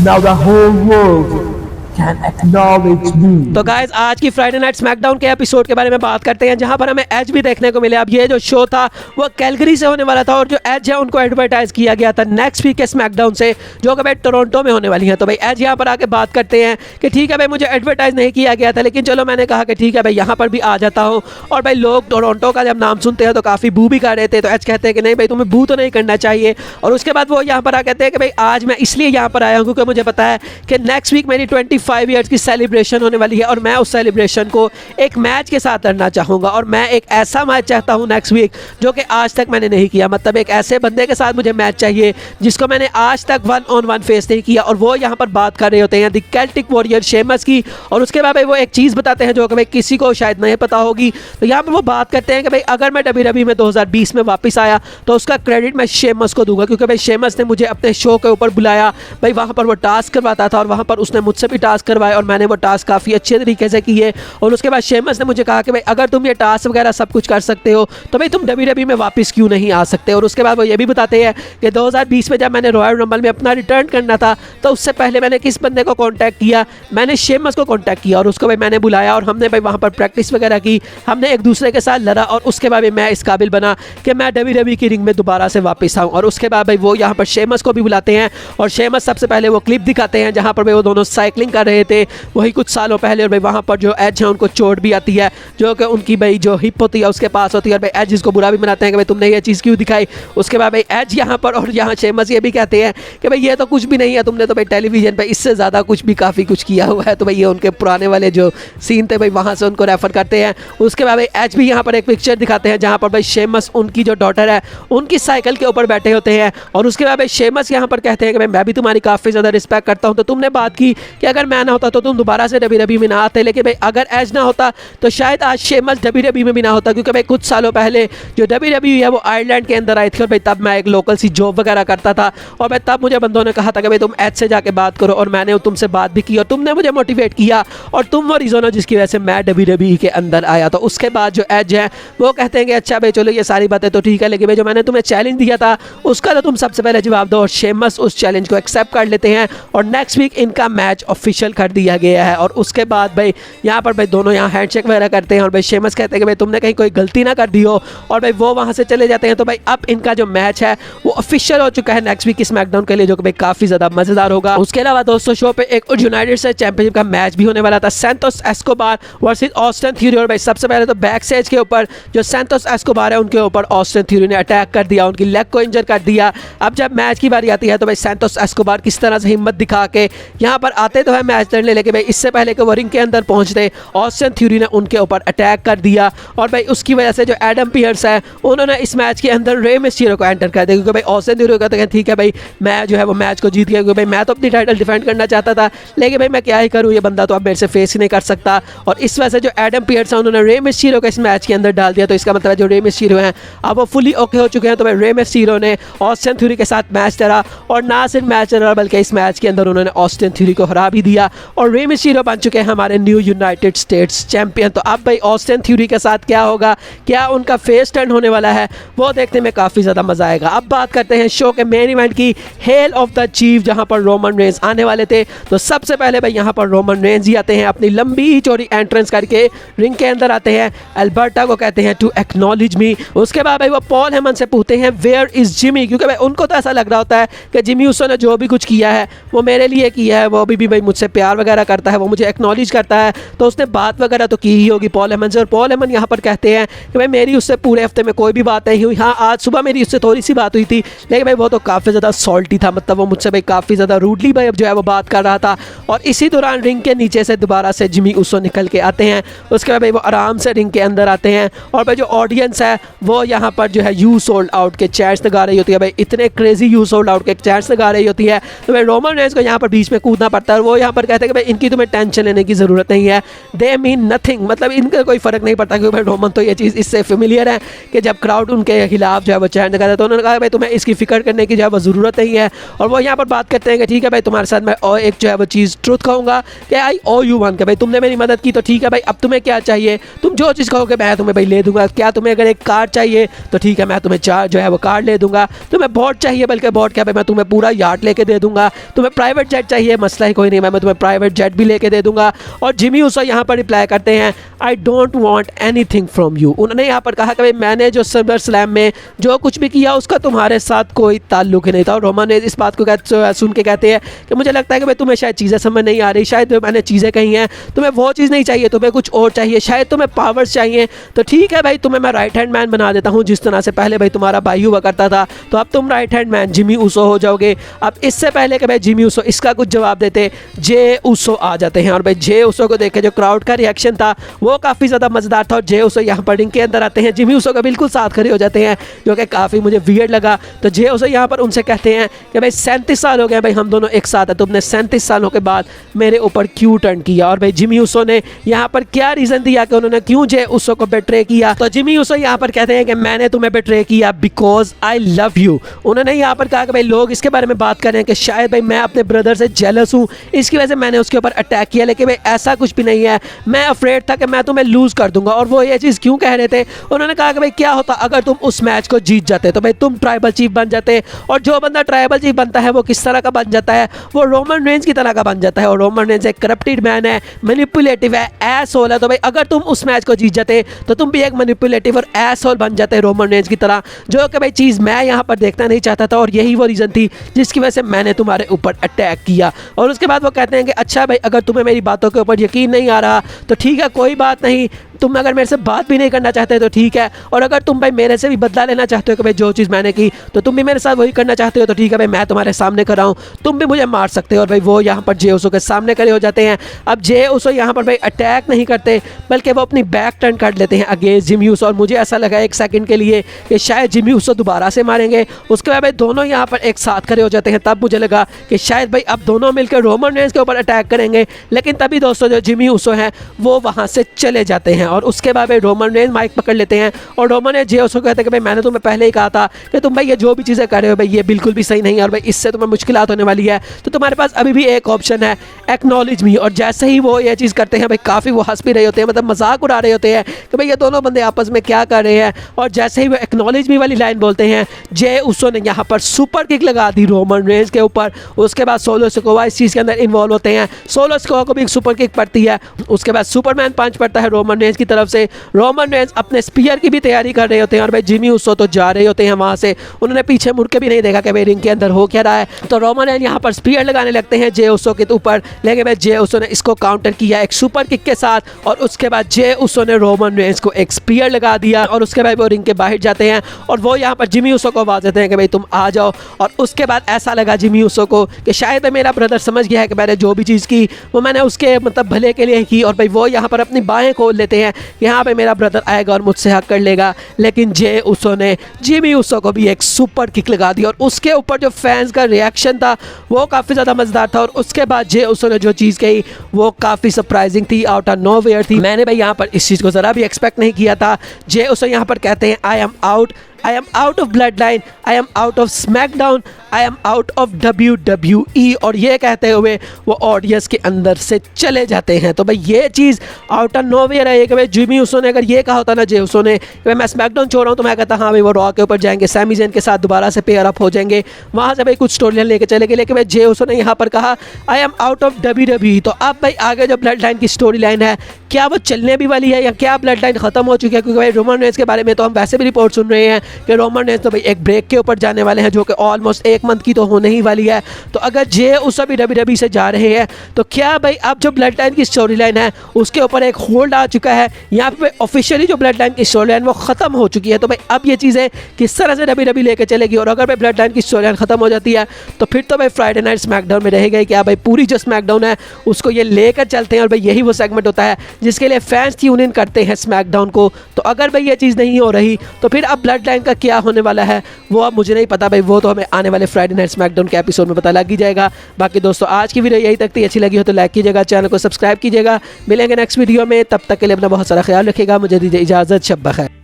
Now the whole world can acknowledge me. तो guys आज की फ्राइडे नाइट स्मैकडाउन के एपिसोड के बारे में बात करते हैं, जहां पर हमें एज भी देखने को मिले। अब ये जो शो था वो कैलगरी से होने वाला था और जो एज है उनको एडवर्टाइज किया गया था नेक्स्ट वीक के स्मैकडाउन से, जो कि भाई टोरंटो में होने वाली है। तो भाई एज यहाँ पर आके बात करते हैं कि ठीक है भाई मुझे एडवर्टाइज नहीं किया गया था, लेकिन चलो मैंने कहा कि ठीक है भाई यहाँ पर भी आ जाता हूँ। और भाई लोग टोरंटो का जब नाम सुनते हैं तो काफ़ी बू भी कर रहे थे, तो एज कहते हैं कि नहीं भाई तुम्हें बू तो नहीं करना चाहिए। और उसके बाद वो यहाँ पर आ कहते हैं कि भाई आज मैं इसलिए यहाँ पर आया हूँ क्योंकि मुझे पता है कि नेक्स्ट वीक मेरी 25 ईयर्स की सेलिब्रेशन होने वाली है और मैं उस सेलिब्रेशन को एक मैच के साथ करना चाहूँगा। और मैं एक ऐसा मैच चाहता हूँ नेक्स्ट वीक जो कि आज तक मैंने नहीं किया, मतलब एक ऐसे बंदे के साथ मुझे मैच चाहिए जिसको मैंने आज तक 1-on-1 फेस नहीं किया। और वो यहाँ पर बात कर रहे होते हैं द केल्टिक वॉरियर शेमस की। और उसके बाद भाई वो एक चीज़ बताते हैं जो कि भाई किसी को शायद नहीं पता होगी। तो यहाँ पर वो बात करते हैं कि भाई अगर मैं WWE में 2020 में वापस आया तो उसका क्रेडिट मैं शेमस को दूंगा, क्योंकि भाई शेमस ने मुझे अपने शो के ऊपर बुलाया। भाई वहाँ पर वो टास्क करवाता था और वहाँ पर उसने मुझसे भी टास्क करवाए और मैंने वो टास्क काफ़ी अच्छे तरीके से किए। और उसके बाद शेमस ने मुझे कहा कि भाई अगर तुम ये टास्क वगैरह सब कुछ कर सकते हो तो भाई तुम WWE में वापस क्यों नहीं आ सकते। और उसके बाद वो ये भी बताते हैं कि 2020 में जब मैंने रॉयल रंबल में अपना रिटर्न करना था तो उससे पहले मैंने किस बंदे को कॉन्टैक्ट किया, मैंने शेमस को कॉन्टैक्ट किया और उसको भाई मैंने बुलाया और हमने भाई वहाँ पर प्रैक्टिस वगैरह की, हमने एक दूसरे के साथ लड़ा और उसके बाद मैं इस काबिल बना कि मैं WWE की रिंग में दोबारा से वापस आऊँ। और उसके बाद भाई वो यहाँ पर शेमस को भी बुलाते हैं और शेमस सबसे पहले वो क्लिप दिखाते हैं जहाँ पर भाई वो दोनों साइकिलिंग कर रहे थे वही कुछ सालों पहले। और भाई वहाँ पर जो एज है उनको चोट भी आती है जो कि उनकी भाई जो हिप होती है उसके पास होती है और भाई एज इसको बुरा भी बनाते हैं कि भाई तुमने ये चीज़ क्यों दिखाई। उसके बाद भाई एज यहाँ पर और यहाँ शेमस ये भी कहते हैं कि भाई ये तो कुछ भी नहीं है, तुमने तो भाई टेलीविजन पे इससे ज़्यादा कुछ भी काफ़ी कुछ किया हुआ है। तो भाई ये उनके पुराने वाले जो सीन थे भाई वहाँ से उनको रेफर करते हैं। उसके बाद भाई एज भी यहाँ पर एक पिक्चर दिखाते हैं जहाँ पर भाई शेमस उनकी जो डॉटर है उनकी साइकिल के ऊपर बैठे होते हैं। और उसके बाद भाई शेमस यहाँ पर कहते हैं कि भाई मैं भी तुम्हारी काफ़ी ज़्यादा रिस्पेक्ट करता हूँ, तो तुमने बात की कि अगर मैं ना होता तो तुम दोबारा से WWE में ना आते, लेकिन भाई अगर एज ना होता तो शायद आज शेमस WWE में भी ना होता, क्योंकि भाई कुछ सालों पहले जो WWE है वो आयरलैंड के अंदर आई थी और भाई तब मैं एक लोकल सी जॉब वगैरह करता था। और भाई तब मुझे बंदों ने कहा था कि भाई तुम एज से जाके बात करो और मैंने तुमसे बात भी की और तुमने मुझे मोटिवेट किया और तुम वो रीज़न हो जिसकी वजह से मैं WWE के अंदर आया। तो उसके बाद जो एज है वो कहते हैं कि अच्छा भाई चलो ये सारी बातें तो ठीक है, लेकिन भाई जो मैंने तुम्हें चैलेंज दिया था उसका तो तुम सबसे पहले जवाब दो। और शेमस उस चैलेंज को एक्सेप्ट कर लेते हैं और नेक्स्ट वीक इनका मैच ऑफिशियल कर दिया गया है। और उसके बाद भाई यहाँ पर भाई दोनों यहाँ हैंडशेक वगैरह करते हैं और भाई शेमस कहते हैं कि भाई तुमने कहीं कोई गलती ना कर दी हो और भाई वो वहाँ से चले जाते हैं। तो भाई अब इनका जो मैच है वो ऑफिशियल हो चुका है नेक्स्ट वीक की स्मैकडाउन के लिए, जो कि भाई काफ़ी ज़्यादा मज़ेदार होगा। उसके अलावा दोस्तों शो पे एक यूनाइटेड स्टेट्स चैंपियनशिप का मैच भी होने वाला था, Santos Escobar versus Austin theory. और भाई सबसे पहले तो बैक स्टेज के ऊपर जो सैंटोस एस्कोबार है उनके ऊपर ऑस्टिन थ्योरी ने अटैक कर दिया, उनकी लेग को इंजर कर दिया। अब जब मैच की बारी आती है तो भाई सैंटोस एस्कोबार किस तरह से हिम्मत दिखा के यहाँ पर आते तो है मैच लड़ने, लेकिन भाई इससे पहले कि वो रिंग के अंदर पहुँचते ऑस्टिन थ्योरी ने उनके ऊपर अटैक कर दिया। और भाई उसकी वजह से जो एडम पियर्स है उन्होंने इस मैच के अंदर रे मिस्टीरियो को एंटर कर दिया, क्योंकि भाई ऑस्टिन थ्योरी कहते हैं ठीक है भाई मैं जो है वो मैच को जीत गया, क्योंकि भाई मैं तो अपनी टाइटल डिफेंड करना चाहता था, लेकिन भाई मैं क्या ही करूँ, ये बंदा तो अब मेरे से फेस ही नहीं कर सकता। और इस वजह से जो एडम पियर्स है उन्होंने रे मिस्टीरियो को इस मैच के अंदर डाल दिया। तो इसका मतलब जो रे मिस्टीरियो हैं अब वो फुली ओके हो चुके हैं। तो भाई रे मिस्टीरियो ने ऑस्टिन थ्योरी के साथ मैच लड़ा और ना सिर्फ मैच लड़ा बल्कि इस मैच के अंदर उन्होंने ऑस्टिन थ्योरी को हरा भी दिया और रे मिस्टीरियो बन चुके हैं हमारे न्यू यूनाइटेड स्टेट्स चैंपियन। तो अब भाई ऑस्टिन थ्योरी के साथ क्या होगा, क्या उनका फेस टर्न होने वाला है, वो देखने में काफ़ी ज़्यादा मज़ा आएगा। अब बात करते हैं शो के मेन इवेंट की, हेल ऑफ द चीफ, जहां पर रोमन रेंज आने वाले थे। तो सबसे पहले भाई यहां पर रोमन रेंज ही आते हैं, अपनी लंबी चौड़ी एंट्रेंस करके रिंग के अंदर आते हैं। अल्बर्टा को कहते हैं टू एक्नॉलेज मी। उसके बाद भाई वो पॉल हेमन से पूछते हैं वेयर इज़ जिमी, क्योंकि भाई उनको तो ऐसा लग रहा होता है कि जिमी उसो ने जो भी कुछ किया है वो मेरे लिए किया है, वो अभी भी भाई मुझसे प्यार वगैरह करता है, वो मुझे एक्नॉलेज करता है, तो उसने बात वगैरह तो की ही होगी पॉल हेमन से। और पॉल हेमन यहाँ पर कहते हैं कि भाई मेरी उससे पूरे हफ्ते में कोई भी बात नहीं हुई, हाँ आज सुबह मेरी उससे थोड़ी सी बात हुई थी, लेकिन भाई वो तो काफ़ी ज़्यादा सॉल्टी था, मतलब वो मुझसे भाई काफ़ी ज़्यादा रूडली भाई जो है वो बात कर रहा था। और इसी दौरान रिंग के नीचे से दोबारा से जिमी उसो निकल के आते हैं। उसके बाद भाई वो आराम से रिंग के अंदर आते हैं और भाई जो ऑडियंस है वो यहाँ पर जो है यू सोल्ड आउट के चैट्स लगा रही होती है, भाई इतने क्रेजी यू सोल्ड आउट के चैट्स लगा रही होती है। तो भाई रोमन रेंज को यहाँ पर बीच में कूदना पड़ता है और वो यहाँ यहाँ पर कहते हैं कि भाई इनकी तुम्हें टेंशन लेने की ज़रूरत नहीं है, दे मीन नथिंग, मतलब इनका कोई फ़र्क नहीं पड़ता, क्योंकि भाई रोमन तो ये चीज़ इससे फेमिलियर है कि जब क्राउड उनके खिलाफ जो है वो चैंट करता है तो उन्होंने कहा भाई तुम्हें इसकी फ़िक्र करने की जो है वो ज़रूरत नहीं है। और वो यहाँ पर बात करते हैं कि ठीक है भाई तुम्हारे साथ मैं और एक जो है वो चीज़ ट्रुथ कहूँगा कि आई ओ यू वन, के भाई तुमने मेरी मदद की तो ठीक है भाई, अब तुम्हें क्या चाहिए, तुम जो चीज़ कहोगे मैं तुम्हें भाई ले दूंगा। क्या तुम्हें अगर एक कार चाहिए तो ठीक है मैं तुम्हें चार जो है वो कार ले दूंगा, तुम्हें बोट चाहिए बल्कि बोट क्या भाई मैं तुम्हें पूरा यार्ड लेके दे दूंगा, तुम्हें प्राइवेट जेट चाहिए मसला ही कोई नहीं, मैं तुम्हें प्राइवेट जेट भी लेके दे दूंगा। और जिमी ऊसो यहाँ पर रिप्लाई करते हैं I don't want anything from you. उन्होंने यहाँ पर कहा कि भाई मैंने जो समर स्लैम में जो कुछ भी किया उसका तुम्हारे साथ कोई ताल्लुक ही नहीं था। और रोमन ने इस बात को सुन के कहते हैं कि मुझे लगता है कि भाई तुम्हें शायद चीज़ें समझ नहीं आ रही, शायद मैंने चीज़ें कही हैं, तुम्हें वो चीज़ नहीं चाहिए, तुम्हें कुछ और चाहिए, शायद तुम्हें पावर्स चाहिए, तो ठीक है भाई तुम्हें मैं राइट हैंड मैन बना देता हूँ, जिस तरह से पहले भाई तुम्हारा भाई हुआ करता था तो अब तुम right hand man Jimmy Uso हो जाओगे। अब इससे पहले कि भाई जिमी ऊसो इसका कुछ जवाब देते, जे ऊसो आ जाते हैं। और भाई जे ऊसो को देख के जो क्राउड का रिएक्शन था वो काफ़ी ज़्यादा मज़ेदार था। और जे ऊसो यहाँ पर रिंग के अंदर आते हैं, जिमी ऊसो का बिल्कुल साथ खड़े हो जाते हैं, जो कि काफ़ी मुझे वियर्ड लगा। तो जे ऊसो यहाँ पर उनसे कहते हैं कि भाई 37 साल हो गए भाई हम दोनों एक साथ हैं, तुमने 37 सालों के बाद मेरे ऊपर क्यों टर्न किया। और भाई जिमी ऊसो ने यहाँ पर क्या रीज़न दिया कि उन्होंने क्यों जे ऊसो को बेट्रे किया। तो जिमी ऊसो यहाँ पर कहते हैं कि मैंने तुम्हें बेट्रे किया बिकॉज आई लव यू। उन्होंने यहाँ पर कहा कि भाई लोग इसके बारे में बात कर रहे हैं कि शायद भाई मैं अपने ब्रदर से जेलस हूँ, इसकी वजह से मैंने उसके ऊपर अटैक किया, लेकिन भाई ऐसा कुछ भी नहीं है, मैं अफ्रेड था कि मैं तुम्हें लूज़ कर दूंगा। और वो ये चीज़ क्यों कह रहे थे, उन्होंने कहा कि भाई क्या होता अगर तुम उस मैच को जीत जाते, तो भाई तुम ट्राइबल चीफ बन जाते, और जो बंदा ट्राइबल चीफ बनता है वो किस तरह का बन जाता है, वो रोमन रेंज की तरह का बन जाता है। और रोमन रेंज एक करप्टेड मैन है, मैनिपुलेटिव है, एसहोल है। तो भाई अगर तुम उस मैच को जीत जाते तो तुम भी एक मैनिपुलेटिव और एसहोल बन जाते रोमन रेंज की तरह, जो कि भाई चीज़ मैं यहाँ पर देखना नहीं चाहता था। और यही वो रीज़न थी जिसकी वजह से मैंने तुम्हारे ऊपर अटैक किया। और उसके बाद वो कहते हैं कि अच्छा भाई अगर तुम्हें मेरी बातों के ऊपर यकीन नहीं आ रहा तो ठीक है कोई बात नहीं, तुम अगर मेरे से बात भी नहीं करना चाहते तो ठीक है, और अगर तुम भाई मेरे से भी बदला लेना चाहते हो कि भाई जो चीज़ मैंने की तो तुम भी मेरे साथ वही करना चाहते हो तो ठीक है भाई मैं तुम्हारे सामने कर रहा हूँ, तुम भी मुझे मार सकते हो। और भाई वो यहाँ पर जे ऊसो के सामने खड़े हो जाते हैं। अब जे ऊसो यहाँ पर भाई अटैक नहीं करते बल्कि वो अपनी बैक टर्न कर लेते हैं अगेंस्ट जिमी ऊसो। और मुझे ऐसा लगा एक सेकंड के लिए कि शायद जिमी ऊसो दोबारा से मारेंगे। उसके बाद भाई दोनों यहाँ पर एक साथ खड़े हो जाते हैं, तब मुझे लगा कि शायद भाई अब दोनों मिलकर रोमन रेंज के ऊपर अटैक करेंगे, लेकिन तभी दोस्तों जो जिमी ऊसो हैं वो वहाँ से चले जाते हैं। और उसके बाद भाई रोमन रेंज माइक पकड़ लेते हैं और रोमन रेंज जे ऊसो को कहते हैं कि भाई मैंने तुम्हें पहले ही कहा था कि तुम भाई ये जो भी चीज़ें कर रहे हो भाई ये बिल्कुल भी सही नहीं है, और भाई इससे तुम्हें मुश्किलात होने वाली है, तो तुम्हारे पास अभी भी एक ऑप्शन है, एक्नॉलेज मी। और जैसे ही वो ये चीज़ करते हैं भाई काफ़ी वो हंस भी रहे होते हैं, मतलब मजाक उड़ा रहे होते हैं कि भाई ये दोनों बंदे आपस में क्या कर रहे हैं। और जैसे ही वो एक्नॉलेज मी वाली लाइन बोलते हैं जे ऊसो ने यहाँ पर सुपर किक लगा दी रोमन रेंज के ऊपर। उसके बाद सोलो सिकोवा इस चीज़ के अंदर इन्वॉल्व होते हैं, सोलो सिकोवा को भी एक सुपर किक पड़ती है। उसके बाद सुपरमैन पंच पड़ता है रोमन रेंज की तरफ से। रोमन रेंज अपने स्पीयर की भी तैयारी कर रहे होते हैं और भाई जिमी ऊसो तो जा रहे होते हैं वहाँ से, उन्होंने पीछे मुड़ के भी नहीं देखा कि भाई रिंग के अंदर हो क्या रहा है। तो रोमन रेंज यहाँ पर स्पीयर लगाने लगते हैं जे ऊसो के ऊपर, लेकिन भाई जे ऊसो ने इसको काउंटर किया एक सुपर किक के साथ। और उसके बाद जे ऊसो ने रोमन रेंज को एक स्पीयर लगा दिया और उसके बाद वो रिंग के बाहर जाते हैं और वो यहाँ पर जिमी ऊसो को आवाज़ देते हैं कि भाई तुम आ जाओ। और उसके बाद ऐसा लगा जिमी ऊसो को कि शायद भाई मेरा ब्रदर समझ गया है कि मैंने जो भी चीज़ की वो मैंने उसके मतलब भले के लिए की। और भाई वो यहाँ पर अपनी बाहें खोल लेते हैं, यहाँ पे मेरा ब्रदर आएगा और मुझसे हक कर लेगा। लेकिन जे ऊसो ने जिमी ऊसो को भी एक सुपर किक लगा दी और उसके ऊपर जो फैंस का रिएक्शन था वो काफ़ी ज़्यादा मज़ेदार था। और उसके बाद जे ऊसो ने जो चीज़ कही वो काफ़ी सरप्राइजिंग थी, आउट ऑफ नोवेयर थी। मैंने भाई यहाँ पर इस चीज़ को ज़रा भी एक्सपेक्ट नहीं किया था। जे ऊसो यहाँ पर कहते हैं I am out of blood line, I am out of SmackDown, I am out of WWE। और ये कहते हुए वो ऑडियंस के अंदर से चले जाते हैं। तो भाई ये चीज़ आउट ऑफ नोवेयर है कि भाई जिमी ऊसो ने अगर ये कहा होता ना जे ऊसो ने कि भाई मैं स्मैकडाउन छोड़ रहा हूँ, तो मैं कहता हाँ भाई वो रॉ के ऊपर जाएंगे, सैमी ज़ेन के साथ दोबारा से पेयर अप हो जाएंगे, वहाँ से भाई कुछ स्टोरी लाइन लेके चले गए। लेकिन भाई जे ऊसो ने यहाँ पर कहा I am out of WWE। तो अब भाई आगे जो ब्लड लाइन की स्टोरी लाइन है क्या वो चलने भी वाली है या क्या ब्लड लाइन ख़त्म हो चुकी है? क्योंकि भाई रोमन रेंज के बारे में तो हम वैसे भी रिपोर्ट सुन रहे हैं कि रोमन रेंज तो भाई एक ब्रेक के ऊपर जाने वाले हैं जो कि ऑलमोस्ट 1 मंथ की तो होने ही वाली है। तो अगर जे ऊसो भी WWE से जा रहे हैं तो क्या भाई अब जो ब्लड लाइन की स्टोरी लाइन है उसके ऊपर एक होल्ड आ चुका है, यहाँ पे ऑफिशियली जो ब्लड लाइन की स्टोरी लाइन वो ख़त्म हो चुकी है। तो भाई अब ये चीज़ें किस तरह से WWE लेके चलेगी? और अगर भाई ब्लड लाइन की स्टोरी लाइन ख़त्म हो जाती है तो फिर तो भाई फ्राइडे नाइट स्मैकडाउन में रहेगा क्या भाई पूरी जो स्मैकडाउन है उसको ये लेकर चलते हैं। और भाई यही वो सेगमेंट होता है जिसके लिए फैंस ट्यून इन करते हैं स्मैकडाउन को। तो अगर भाई ये चीज़ नहीं हो रही तो फिर अब ब्लड लाइन का क्या होने वाला है वो अब मुझे नहीं पता भाई, वो तो हमें आने वाले फ्राइडे नाइट स्मैकडाउन के एपिसोड में पता लग ही जाएगा। बाकी दोस्तों आज की वीडियो यही तक थी, अच्छी लगी हो तो लाइक कीजिएगा, चैनल को सब्सक्राइब कीजिएगा। मिलेंगे नेक्स्ट वीडियो में, तब तक के लिए अपना बहुत सारा ख्याल रखिएगा। मुझे दीजिए इजाज़त, शब बखैर।